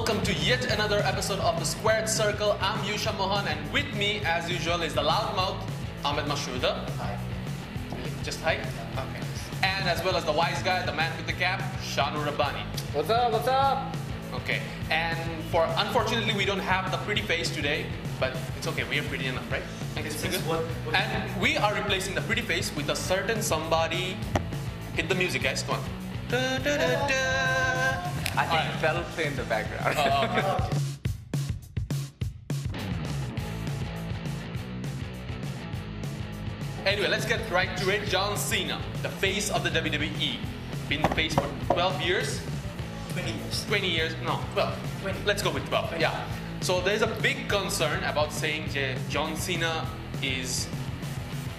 welcome to yet another episode of The Squared Circle. I'm Yusha Mohan, and with me, as usual, is the loudmouth, Ahmed Mashruda. Hi. Just hi? Okay. And as well as the wise guy, the man with the cap, Shahnoor. What's up? What's up? Okay. And unfortunately, we don't have the pretty face today, but it's okay. We are pretty enough, right? I guess pretty good. And we are replacing the pretty face with a certain somebody. Hit the music, guys. Come on. Da, da, da, da. I think that'll play in the background. Okay. Anyway, let's get right to it. John Cena, the face of the WWE. Been the face for 12 years? 20 years. 20 years? No, 12. 20. Let's go with 12. 20. Yeah. So there's a big concern about saying John Cena is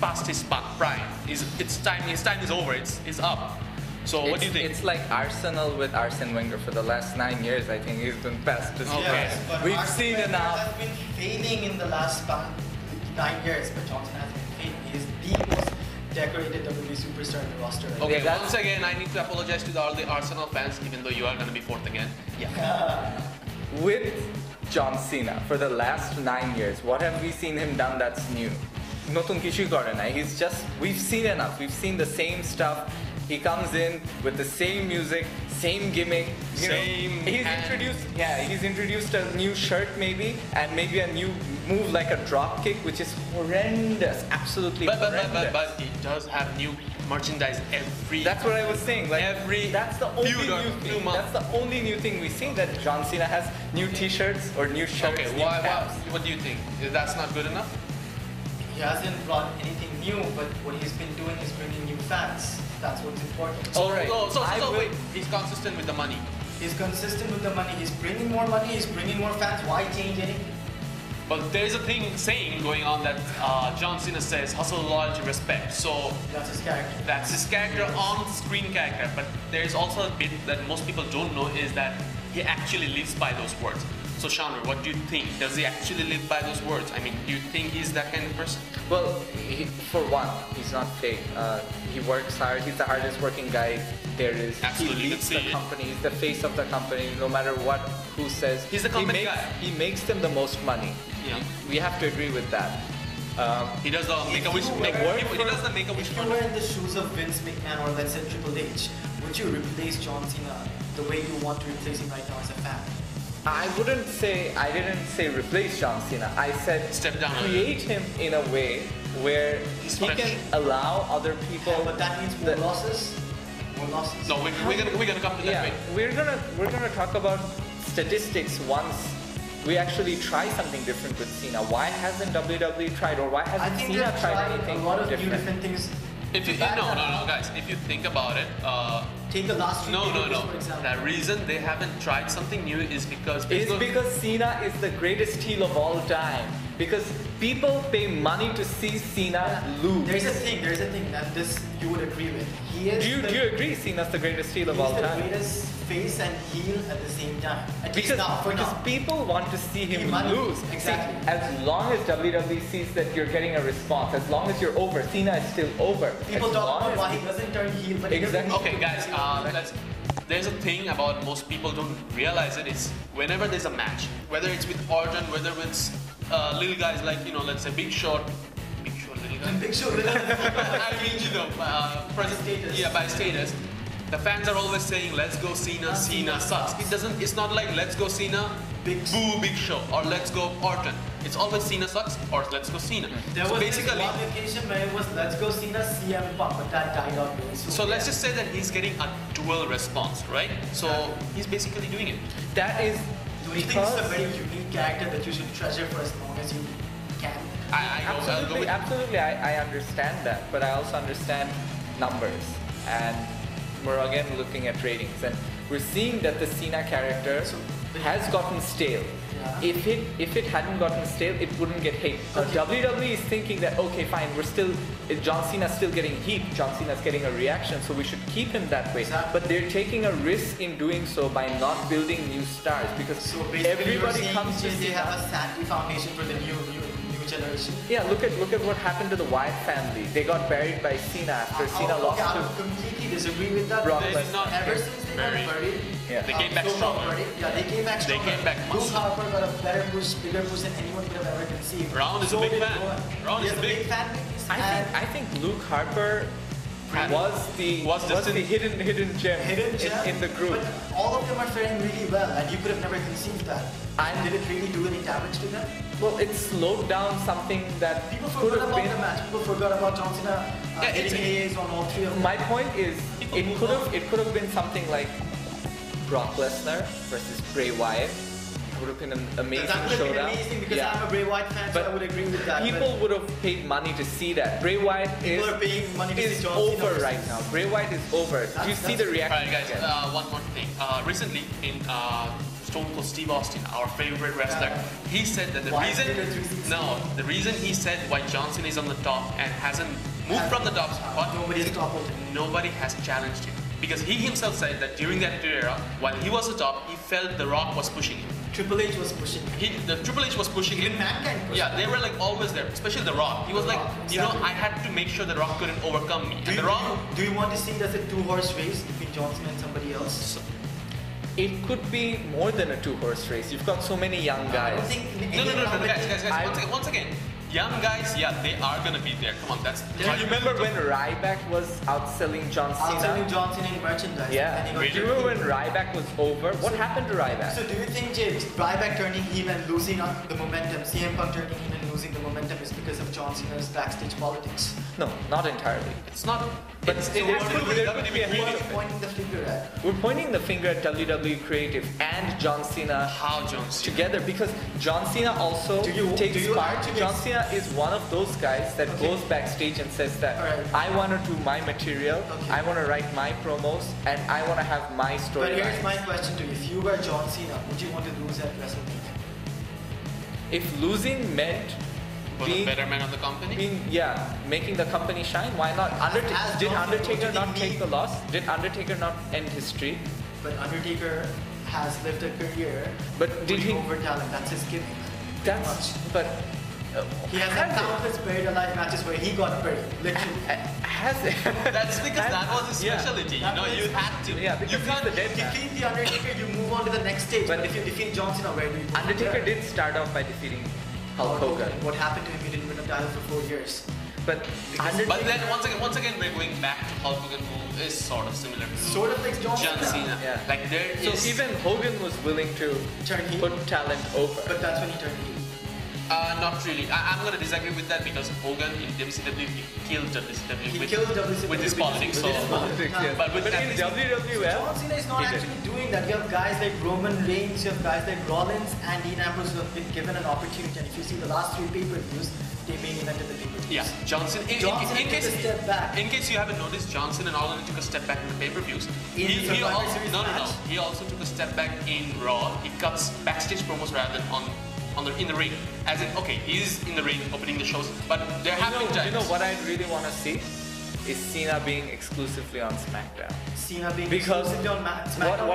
past his prime. His time is over. It's up. So what do you think? It's like Arsenal with Arsene Wenger for the last 9 years. I think he's been past his prime. Yes, but We've Arsene seen Wenger enough. has been failing in the last 9 years, but Johnson has been failing. He is the most decorated WWE superstar in the roster. Okay, Yeah, once again, I need to apologize to all the Arsenal fans, even though you are going to be fourth again. Yeah. With John Cena for the last 9 years, what have we seen him done that's new? Notun kishu kore nai. We've seen enough. We've seen the same stuff. He comes in with the same music, same gimmick. He's introduced a new shirt maybe, and maybe a new move like a drop kick, which is horrendous, absolutely horrendous. But he does have new merchandise every. That's what I was saying. Like that's the only new thing. That's the only new thing we see, that John Cena has new T-shirts or new shirts. Okay, what do you think? That's not good enough? He hasn't brought anything new, but what he's been doing is bringing new fans. That's what's important. So wait, he's consistent with the money. He's consistent with the money. He's bringing more money. He's bringing more fans. Why change anything? But there's a saying going on that John Cena says, hustle, loyalty, respect. So That's his character. that's his character, on-screen character. But there's also a bit that most people don't know, is that he actually lives by those words. So Shahnoor, what do you think? Does he actually live by those words? I mean, do you think he's that kind of person? Well, for one, he's not fake. He works hard. He's the hardest working guy there is. Absolutely, he leads the company. He's the face of the company. No matter who says. He's the company guy. He makes them the most money. Yeah. We have to agree with that. He does the Make-A-Wish. He does the Make-A-Wish. If you were in the shoes of Vince McMahon or let's say Triple H, would you replace John Cena the way you want to replace him right now as a fan? I didn't say replace John Cena. I said Step down. create him in a way where He's he fresh. can allow other people. Yeah, but that means more losses. More losses. No, we're gonna come to that Yeah, way. we're gonna talk about statistics once we actually try something different with Cena. Why hasn't WWE tried, or why I hasn't think Cena they've tried tried anything a lot of new different? different things. No, guys. If you think about it, Take the last few no. videos, for example. The reason they haven't tried something new is because Because Cena is the greatest heel of all time. Because people pay money to see Cena lose. There's a thing that this you would agree with. He is Do you agree Cena's the greatest heel of all he's the time? greatest face and heel at the same time. At least Because now, for now. people want to see him Money. lose. Exactly. See, as long as WWE sees that you're getting a response, as long as you're over, Cena is still over. People As talk long about as why he doesn't turn heel, but he doesn't Exactly. Okay, guys, there's a thing about most people don't realize it. Is whenever there's a match, whether it's with Orton, whether it's little guys like, let's say Big Show, little guy. Big Show. I mean, present Status. Yeah, by status. The fans are always saying, "Let's go Cena, Cena sucks." It's not like "Let's go Cena, Big Show," or "Let's go Orton." It's always Cena sucks or "Let's go Cena." There So was basically, this one occasion where it was let's go Cena CM Punk, but that died out really soon. so let's just say that he's getting a dual response, right? So he's basically doing it. that is Do you think it's a very unique character that you should treasure for as long as you can? I'll go with Absolutely, I understand that, but I also understand numbers, and we're again looking at ratings, and we're seeing that the Cena character has gotten stale. Yeah. If it hadn't gotten stale, it wouldn't get hate. Okay. WWE is thinking that okay, fine, John Cena's still getting heat, John Cena's getting a reaction, so we should keep him that way. Exactly. But they're taking a risk in doing so by not building new stars, because So basically everybody you're saying comes to they Cena. have a sandy foundation for the new new generation. Yeah, look at what happened to the Wyatt family. They got buried by Cena after Cena lost I to completely disagree with that. Brock They did Lesnar. not Ever get since they buried. got buried, Yeah. They came back so stronger. buried. Yeah, they came back They stronger. came back Luke muscle. Harper got a better push, bigger push than anyone could have ever conceived. Ron is a So big did fan. Rowan. Ron He is has a a big- big fan base. I think Luke Harper And was the destined- hidden gem, hidden gem in the group. But all of them are faring really well, and you could have never conceived that. And- Did it really do any damage to them? Well, it slowed down something that People could forgot have about been. the match. People forgot about John Cena Yeah, it's hitting AAs on all three of them. My point is, People it move could have been something like Brock Lesnar versus Bray Wyatt. It would have been an amazing That would have been showdown. amazing because Yeah. I'm a Bray Wyatt fan, so But I would agree with that. People would have paid money to see that. Bray Wyatt People are paying money to is see John Cena over versus- right now. Bray Wyatt is over. Do you see the Alright reaction? guys, again? one more thing. Recently in Stone Cold Steve Austin, our favorite wrestler, he said that the Why reason did it 360? the reason he said why Johnson is on the top and hasn't moved from the top spot, Nobody has toppled him. nobody has challenged him. Because he himself said that during that era, while he was the top, he felt The Rock was pushing him. Triple H was pushing him. The Triple H was pushing him. Even Mankind pushed Yeah, him. they were like always there, especially The Rock. He was The like, Rock, you know, exactly. I had to make sure The Rock couldn't overcome me. And The Rock, Do you want to see it as a two-horse race between Johnson and somebody else? It could be more than a two-horse race. You've got so many young I guys. don't think no, any guys, I- once again, young guys, yeah, they are gonna be there. Come on, that's. Do you remember when Ryback was outselling John Cena? Outselling Johnson in merchandise. Yeah. And he got Do you remember when Ryback was over? What happened to Ryback? So do you think James, Ryback turning heel and losing on the momentum, CM Punk turning heel and losing the momentum is because of John Cena's backstage politics? No, not entirely. It's not. But it's it the has word to of be- the there could be a WWE. Who are you pointing the finger at? We're pointing the finger at WWE Creative and John Cena How John Cena? together because John Cena also Do you takes part. actually- John Cena is one of those guys that Okay. goes backstage and says that Alright. I want to do my material, Okay. I want to write my promos, and I want to have my But here's storyline. my question to you. If you were John Cena, would you want to lose at WrestleMania? If losing meant For the being, betterment of the company. making the company shine, why not? As Did John Cena, Undertaker don't you not think take he- the loss? Did Undertaker not end his streak? But Undertaker has lived a career But did putting he? over talent. That's his gimmick. That's but. He has had countless buried alive matches where he got buried, literally. Has it? That's because that was his Yeah. specialty. That You know, was- you had to. Yeah, because you he's can't. the dead If you man. defeat the Undertaker, you move on to the next stage. But- But if you defeat John Cena, where do you go? Undertaker Yeah. did start off by defeating Hulk Hogan, What happened to him? He didn't win a title for 4 years. but Undertaker. But then once again, we're going back to Hulk Hogan, who is sort of similar to Sort of like John John Cena. Yeah. Like there So is. even Hogan was willing to Turn heel. put talent over. But that's when he turned heel. Not really. I'm gonna disagree with that because Hogan in WCW he killed WCW He with, killed WCW with his because- politics. with his So, politics. yes. but with But that, in John WWF, Cena is not he did. actually doing that. You have guys like Roman Reigns, you have guys like Rollins and Dean Ambrose who have been given an opportunity. And if you see the last 3 pay-per-views, they main evented the pay-per-views. yeah, Johnson. Johnson In took case a step back. in case you haven't noticed, Johnson and Orlando took a step back in the pay-per-views. In the Survivor also Series no. match? He also took a step back in Raw. He cuts backstage promos rather than in the ring. As in, okay, he's in the ring opening the shows, but there have been times. you know what I really want to see is Cena being exclusively on SmackDown. Cena being Because exclusively on SmackDown.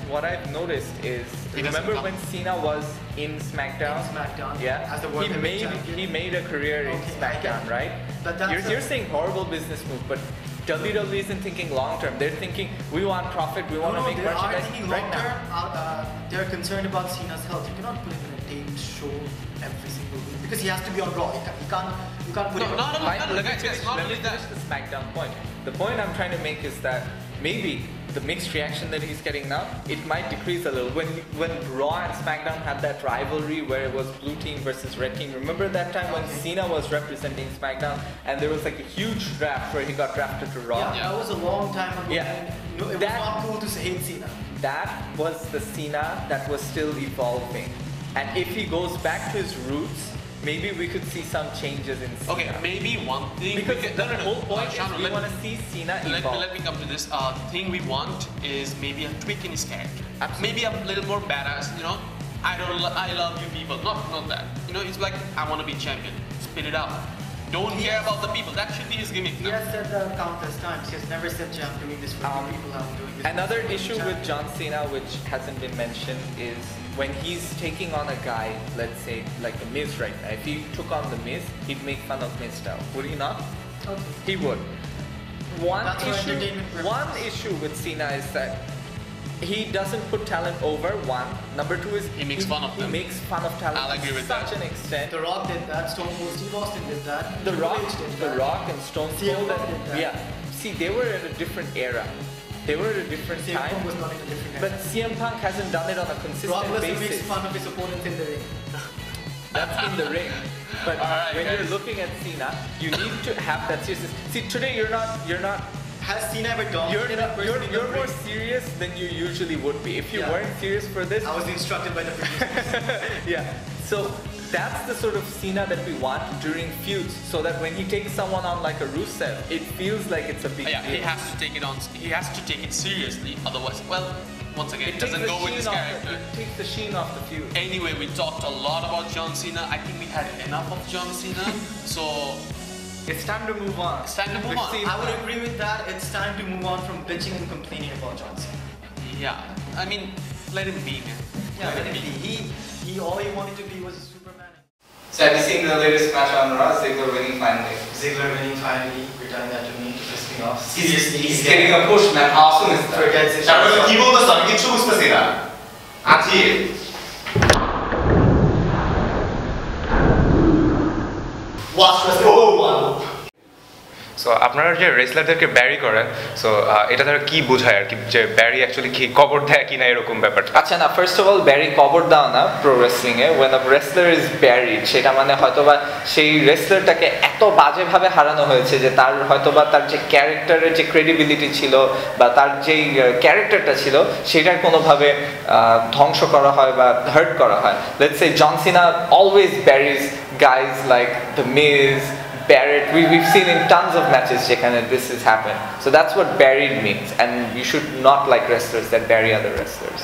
what I've noticed is, He doesn't remember come. when Cena was in SmackDown? In SmackDown, Yeah. as the World Heavyweight Champion. he made a career in Okay, I SmackDown, get it. right? But that's You're saying horrible business move, but WWE isn't thinking long term. They're thinking we want profit, we want to make they are merchandise thinking right long now. term. They're concerned about Cena's health. You cannot put him in a taped show every single week because he has to be on Raw. You can't put him on. Guys, not Let only me that. finish the SmackDown point. The point I'm trying to make is that maybe the mixed reaction that he's getting now, it might decrease a little. When Raw and SmackDown had that rivalry where it was blue team versus red team, remember that time when Cena was representing SmackDown and there was like a huge draft where he got drafted to Raw? Yeah, that was a long time ago. Yeah. And no, it was That- not cool to hate Cena. That was the Cena that was still evolving. And if he goes back to his roots, maybe we could see some changes in Cena. Okay, maybe one thing. Because we can, the whole point is Shahnoor, we want to see Cena evolve. let me come to this. Thing we want is maybe a tweak in his character. Absolutely. Maybe a little more badass. You know, I love you people. Not that. You know, it's like I want to be champion. Spit it out. Don't care about the people. That should be his gimmick. He No? has said that countless times. He has never said, "Jam doing this for the people. I'm doing this." Another for the issue champion." with John Cena, which hasn't been mentioned, is when he's taking on a guy, let's say like the Miz right now, if he took on the Miz, he'd make fun of Miz style. Would he not? Okay. He would. One issue with Cena is that he doesn't put talent over, one. Number two is he makes fun of them. He makes fun of talent. I'll agree with such that. an extent. The Rock did that, Stone Cold Steve Austin did that. The Rock and Stone Cold did that. yeah. See, they were at a different era. They were at a different CM time. Punk was not in a different era. But CM Punk hasn't done it on a consistent Brock Lesnar basis. makes fun of his opponents in the ring. That's in the ring. But Alright, when guys. you're looking at Cena, you need to have that seriousness. See, today you're not. Has Cena ever dominated a person in the You're more ring? serious than you usually would be. If you weren't serious for this, I was instructed by the producers. yeah. So that's the sort of Cena that we want during feuds, so that when he takes someone on like a Rusev, it feels like it's a big Yeah, deal. he has to take it on. He has to take it seriously. Otherwise, well, once again, it doesn't go with his character. It takes the sheen off the feud. Anyway, we talked a lot about John Cena. I think we had enough of John Cena. So It's time to move on. it's time to move on. I would agree with that. It's time to move on from bitching and complaining about John Cena. Yeah, I mean, let him be, man. Yeah, let him be. He all he wanted to be was a Superman. So have you seen the latest match on Raw? Ziggler winning finally. Ziggler winning finally, returning that to me to piss me off. Seriously, He's getting a push, man. Awesome is that. Forgets it. তারপরে কি বলতেছ আমি কিচ্ছু বুঝতেছি না আছি Watch wrestling. So আপনারা যে রেসলারদেরকে ব্যারি করেন সো এটা দ্বারা কি বোঝায় আর কি যে ব্যারি অ্যাকচুয়ালি কি কবর দেয় কিনা এরকম ব্যাপারটা আচ্ছা না, ফার্স্ট অফ অল ব্যারি কবর দাও না pro wrestling A. when a wrestler is buried, সেটা মানে হয়তোবা সেই রেসলারটাকে এত বাজেভাবে হারানো হয়েছে যে তার হয়তোবা তার যে ক্যারেক্টারের যে ক্রেডিবিলিটি ছিল বা তার যেই ক্যারেক্টারটা ছিল সেটার কোনোভাবে ধ্বংস করা হয় বা হার্ট করা হয়। Let's say John Cena always barrages guys like the Miz, Barrett. We've seen in tons of matches যেখানে this has happened. So that's what buried means, and you should not like wrestlers that bury other wrestlers.